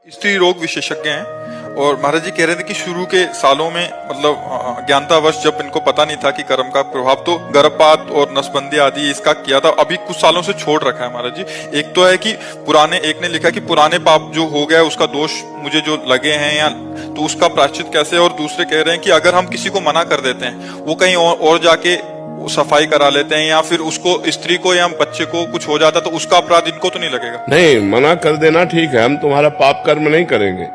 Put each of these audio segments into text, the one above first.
स्त्री रोग विशेषज्ञ हैं और महाराज जी कह रहे थे कि शुरू के सालों में मतलब ज्ञानतावश जब इनको पता नहीं था कि कर्म का प्रभाव तो गर्भपात और नसबंदी आदि इसका किया था, अभी कुछ सालों से छोड़ रखा है महाराज जी। एक तो है कि पुराने, एक ने लिखा कि पुराने पाप जो हो गया उसका दोष मुझे जो लगे हैं या तो उसका प्रायश्चित कैसे, और दूसरे कह रहे हैं कि अगर हम किसी को मना कर देते हैं वो कहीं और जाके सफाई करा लेते हैं या फिर उसको स्त्री को या बच्चे को कुछ हो जाता तो उसका अपराध इनको तो नहीं लगेगा। नहीं, मना कर देना ठीक है, हम तुम्हारा पाप कर्म नहीं करेंगे,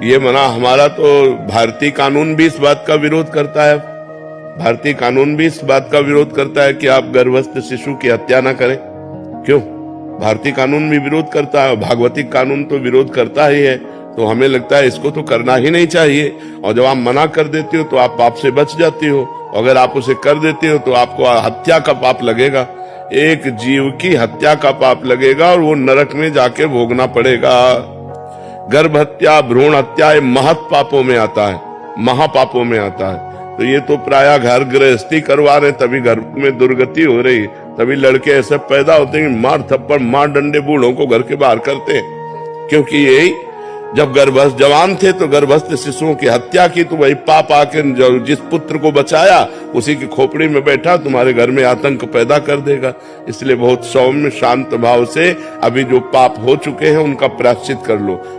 ये मना हमारा तो भारतीय कानून भी इस बात का विरोध करता है। भारतीय कानून भी इस बात का विरोध करता है कि आप गर्भस्थ शिशु की हत्या ना करें। क्यों? भारतीय कानून भी विरोध करता है, भागवतिक कानून तो विरोध करता ही है। तो हमें लगता है इसको तो करना ही नहीं चाहिए, और जब आप मना कर देती हो तो आप पाप से बच जाती हो। अगर आप उसे कर देते हो तो आपको हत्या का पाप लगेगा, एक जीव की हत्या का पाप लगेगा और वो नरक में जाके भोगना पड़ेगा। गर्भ हत्या, भ्रूण हत्या ये महत पापों में आता है, महापापों में आता है। तो ये तो प्रायः घर गृहस्थी करवा रहे, तभी घर में दुर्गति हो रही, तभी लड़के ऐसे पैदा होते हैं मार थप्पड़ मार डंडे बूढ़ों को घर के बाहर करते हैं। क्योंकि यही जब गर्भस्थ जवान थे तो गर्भस्थ शिशुओं की हत्या की, तो वही पाप आके जिस पुत्र को बचाया उसी की खोपड़ी में बैठा तुम्हारे घर में आतंक पैदा कर देगा। इसलिए बहुत सौम्य शांत भाव से अभी जो पाप हो चुके हैं उनका प्रायश्चित कर लो।